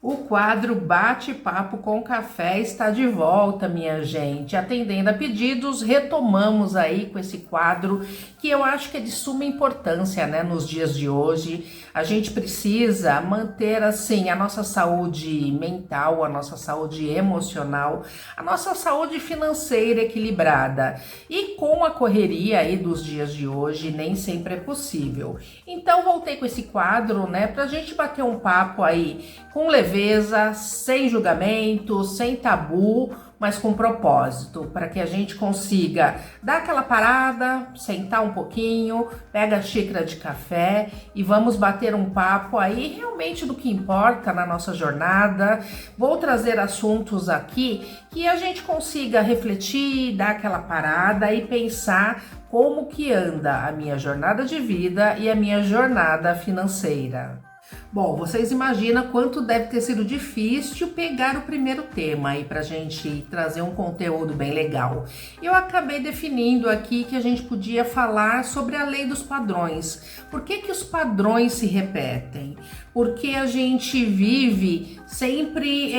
O quadro Bate-Papo com Café está de volta, minha gente. Atendendo a pedidos, retomamos aí com esse quadro que eu acho que é de suma importância, né, nos dias de hoje. A gente precisa manter, assim, a nossa saúde mental, a nossa saúde emocional, a nossa saúde financeira equilibrada. E com a correria aí dos dias de hoje, nem sempre é possível. Então, voltei com esse quadro, né, pra gente bater um papo aí com leveza, sem julgamento, sem tabu, mas com propósito, para que a gente consiga dar aquela parada, sentar um pouquinho, pega a xícara de café e vamos bater um papo aí realmente do que importa na nossa jornada. Vou trazer assuntos aqui que a gente consiga refletir, dar aquela parada e pensar como que anda a minha jornada de vida e a minha jornada financeira. Bom, vocês imaginam quanto deve ter sido difícil pegar o primeiro tema aí pra gente trazer um conteúdo bem legal. Eu acabei definindo aqui que a gente podia falar sobre a lei dos padrões. Por que os padrões se repetem? Porque a gente vive sempre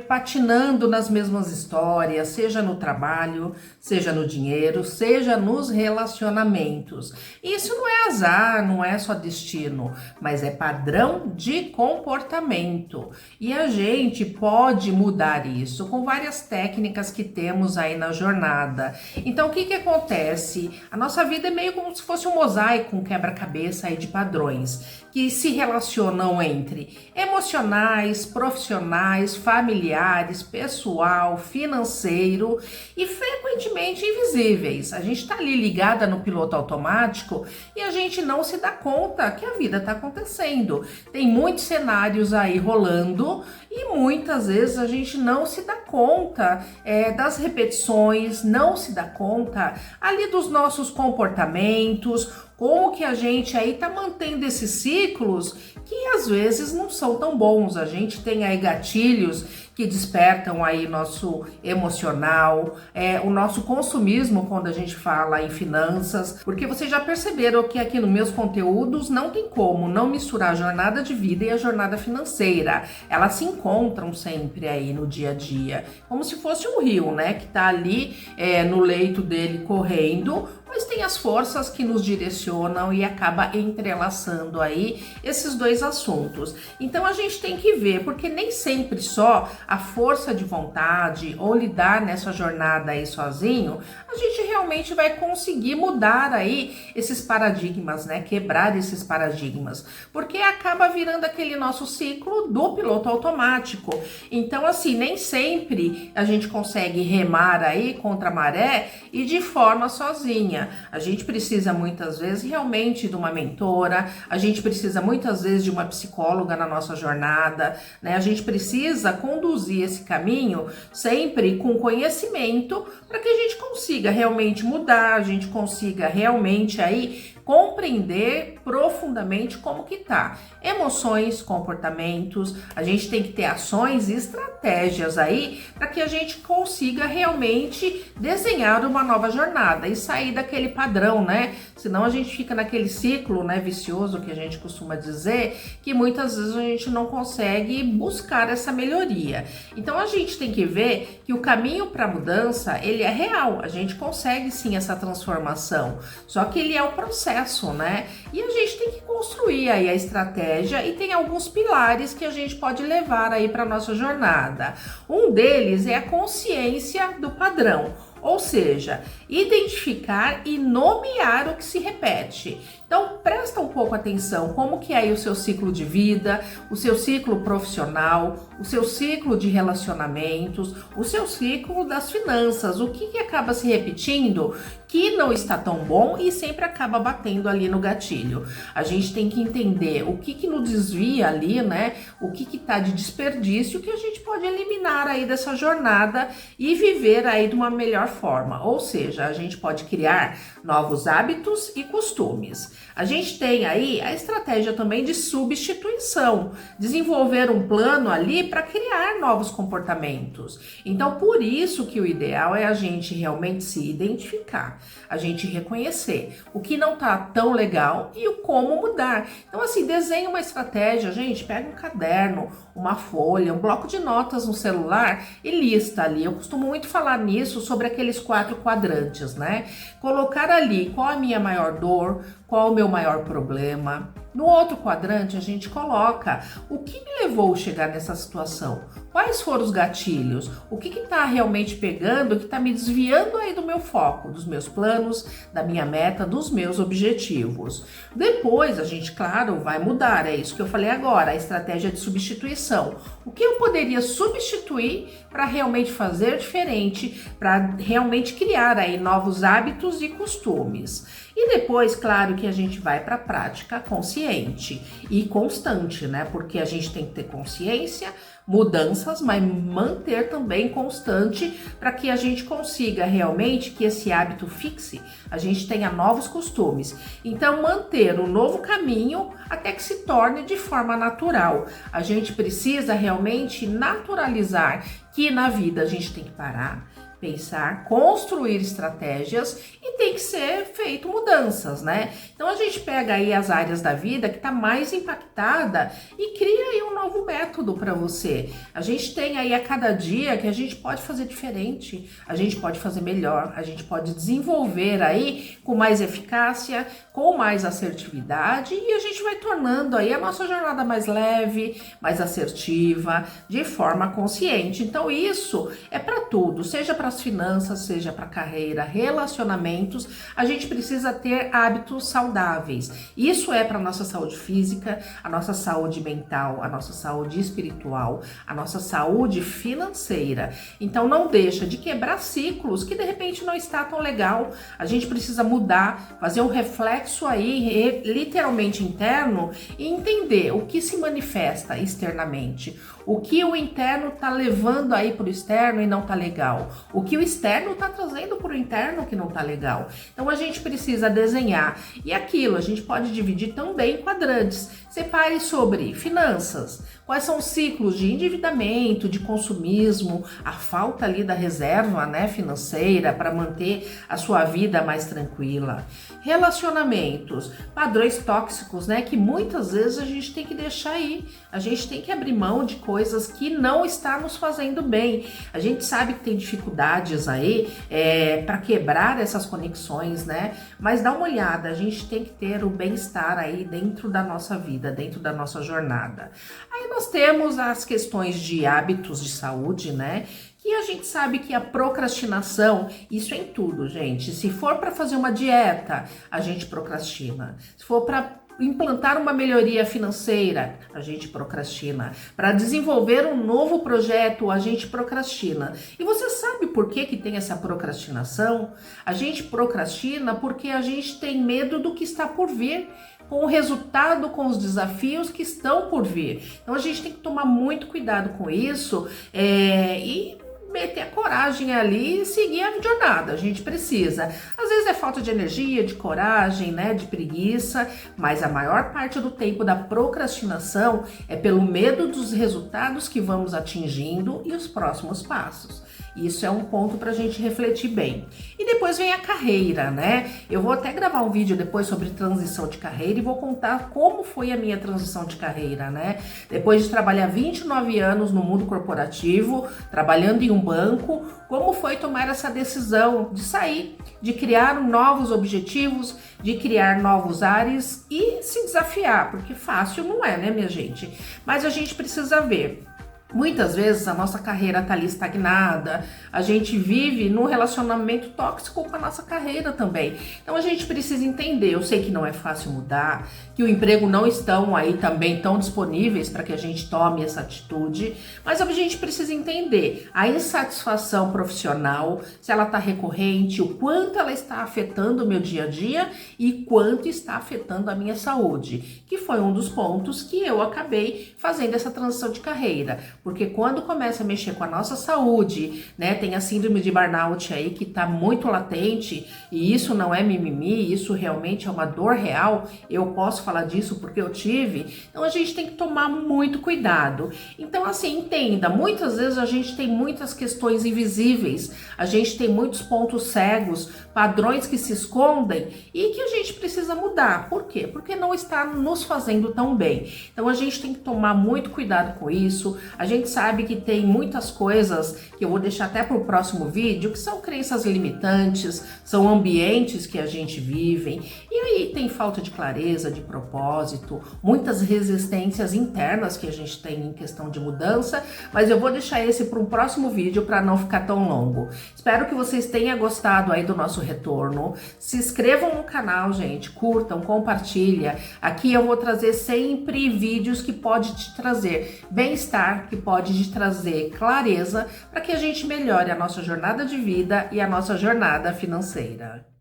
patinando nas mesmas histórias, seja no trabalho, seja no dinheiro, seja nos relacionamentos. Isso não é azar, não é só destino, mas é padrão de comportamento. E a gente pode mudar isso com várias técnicas que temos aí na jornada. Então, o que acontece? A nossa vida é meio como se fosse um mosaico, um quebra-cabeça aí de padrões que se relacionam entre emocionais, profissionais, familiares, pessoal, financeiro e frequentemente invisíveis. A gente está ali ligada no piloto automático e a gente não se dá conta que a vida está acontecendo. Tem muitos cenários aí rolando e muitas vezes a gente não se dá conta das repetições, não se dá conta ali dos nossos comportamentos, como que a gente aí tá mantendo esses ciclos que às vezes não são tão bons. A gente tem aí gatilhos que despertam aí nosso emocional, o nosso consumismo quando a gente fala em finanças, porque vocês já perceberam que aqui nos meus conteúdos não tem como não misturar a jornada de vida e a jornada financeira. Elas se encontram sempre aí no dia a dia, como se fosse um rio, né, que tá ali no leito dele correndo, mas tem as forças que nos direcionam e acaba entrelaçando aí esses dois assuntos. Então a gente tem que ver, porque nem sempre só a força de vontade ou lidar nessa jornada aí sozinho, a gente realmente vai conseguir mudar aí esses paradigmas, né? Quebrar esses paradigmas, porque acaba virando aquele nosso ciclo do piloto automático. Então assim, nem sempre a gente consegue remar aí contra a maré e de forma sozinha. A gente precisa muitas vezes realmente de uma mentora, a gente precisa muitas vezes de uma psicóloga na nossa jornada, né? A gente precisa conduzir esse caminho sempre com conhecimento para que a gente consiga realmente mudar, a gente consiga realmente aí compreender profundamente como que tá. Emoções, comportamentos, a gente tem que ter ações e estratégias aí para que a gente consiga realmente desenhar uma nova jornada e sair daquele padrão, né? Senão a gente fica naquele ciclo, né, vicioso que a gente costuma dizer, que muitas vezes a gente não consegue buscar essa melhoria. Então a gente tem que ver que o caminho para a mudança, ele é real. A gente consegue sim essa transformação. Só que ele é o processo, né? E a gente tem que construir aí a estratégia e tem alguns pilares que a gente pode levar aí para nossa jornada. Um deles é a consciência do padrão. Ou seja, identificar e nomear o que se repete. Então, presta um pouco atenção como que é aí o seu ciclo de vida, o seu ciclo profissional, o seu ciclo de relacionamentos, o seu ciclo das finanças, o que acaba se repetindo que não está tão bom e sempre acaba batendo ali no gatilho. A gente tem que entender o que nos desvia ali, né? O que tá de desperdício que a gente pode eliminar aí dessa jornada e viver aí de uma melhor forma. Ou seja, a gente pode criar novos hábitos e costumes. A gente tem aí a estratégia também de substituição, desenvolver um plano ali para criar novos comportamentos. Então, por isso que o ideal é a gente realmente se identificar, a gente reconhecer o que não tá tão legal e o como mudar. Então, assim, desenha uma estratégia, gente, pega um caderno, uma folha, um bloco de notas no celular e lista ali. Eu costumo muito falar nisso sobre aqueles 4 quadrantes, né? Colocar ali qual a minha maior dor, qual o meu maior problema. No outro quadrante, a gente coloca o que me levou a chegar nessa situação. Quais foram os gatilhos? O que está realmente pegando, que está me desviando aí do meu foco, dos meus planos, da minha meta, dos meus objetivos. Depois, a gente, claro, vai mudar. É isso que eu falei agora, a estratégia de substituição. O que eu poderia substituir para realmente fazer diferente, para realmente criar aí novos hábitos e costumes. E depois, claro, que a gente vai para a prática consciente e constante, né? Porque a gente tem que ter consciência, mudanças, mas manter também constante para que a gente consiga realmente que esse hábito fixe, a gente tenha novos costumes. Então, manter um novo caminho até que se torne de forma natural. A gente precisa realmente naturalizar que na vida a gente tem que parar, pensar, construir estratégias e tem que ser feito mudanças, né? Então a gente pega aí as áreas da vida que está mais impactada e cria aí um novo método para você. A gente tem aí a cada dia que a gente pode fazer diferente, a gente pode fazer melhor, a gente pode desenvolver aí com mais eficácia, com mais assertividade e a gente vai tornando aí a nossa jornada mais leve, mais assertiva, de forma consciente. Então isso é para tudo, seja para as finanças, seja para carreira, relacionamentos, a gente precisa ter hábitos saudáveis. Isso é para nossa saúde física, a nossa saúde mental, a nossa saúde espiritual, a nossa saúde financeira. Então não deixa de quebrar ciclos que de repente não está tão legal. A gente precisa mudar, fazer um reflexo aí literalmente interno e entender o que se manifesta externamente. O que o interno tá levando aí pro externo e não tá legal. O que o externo tá trazendo pro interno que não tá legal. Então a gente precisa desenhar. E aquilo, a gente pode dividir também em quadrantes. Separe sobre finanças. Quais são os ciclos de endividamento, de consumismo, a falta ali da reserva, né, financeira para manter a sua vida mais tranquila. Relacionamentos, padrões tóxicos, né, que muitas vezes a gente tem que deixar aí. A gente tem que abrir mão de coisas que não está nos fazendo bem. A gente sabe que tem dificuldades aí para quebrar essas conexões, né? Mas dá uma olhada, a gente tem que ter o bem-estar aí dentro da nossa vida, dentro da nossa jornada. Aí nós temos as questões de hábitos de saúde, né? E a gente sabe que a procrastinação, isso é em tudo, gente. Se for para fazer uma dieta, a gente procrastina. Se for para implantar uma melhoria financeira, a gente procrastina. Para desenvolver um novo projeto, a gente procrastina. E você sabe por que tem essa procrastinação? A gente procrastina porque a gente tem medo do que está por vir, com o resultado, com os desafios que estão por vir. Então a gente tem que tomar muito cuidado com isso e meter a coragem ali e seguir a jornada. A gente precisa. Às vezes é falta de energia, de coragem, né, de preguiça, mas a maior parte do tempo da procrastinação é pelo medo dos resultados que vamos atingindo e os próximos passos. Isso é um ponto para a gente refletir bem. E depois vem a carreira, né? Eu vou até gravar um vídeo depois sobre transição de carreira e vou contar como foi a minha transição de carreira, né? Depois de trabalhar 29 anos no mundo corporativo, trabalhando em um banco, como foi tomar essa decisão de sair, de criar novos objetivos, de criar novos ares e se desafiar, porque fácil não é, né, minha gente? Mas a gente precisa ver. Muitas vezes a nossa carreira tá ali estagnada, a gente vive num relacionamento tóxico com a nossa carreira também. Então a gente precisa entender, eu sei que não é fácil mudar, que o emprego não estão aí também tão disponíveis para que a gente tome essa atitude, mas a gente precisa entender a insatisfação profissional, se ela tá recorrente, o quanto ela está afetando o meu dia a dia e quanto está afetando a minha saúde, que foi um dos pontos que eu acabei fazendo essa transição de carreira. porque quando começa a mexer com a nossa saúde, né, tem a síndrome de burnout aí que tá muito latente, e isso não é mimimi, isso realmente é uma dor real, eu posso falar disso porque eu tive, então a gente tem que tomar muito cuidado. Então assim, entenda, muitas vezes a gente tem muitas questões invisíveis, a gente tem muitos pontos cegos, padrões que se escondem e que a gente precisa mudar. Por quê? Porque não está nos fazendo tão bem. Então a gente tem que tomar muito cuidado com isso. A gente sabe que tem muitas coisas que eu vou deixar até para o próximo vídeo, que são crenças limitantes, são ambientes que a gente vive, e aí tem falta de clareza, de propósito, muitas resistências internas que a gente tem em questão de mudança, mas eu vou deixar esse para um próximo vídeo para não ficar tão longo. Espero que vocês tenham gostado aí do nosso retorno. Se inscrevam no canal, gente, curtam, compartilha. Aqui eu vou trazer sempre vídeos que pode te trazer bem-estar, que pode te trazer clareza, para que a gente melhore a nossa jornada de vida e a nossa jornada financeira.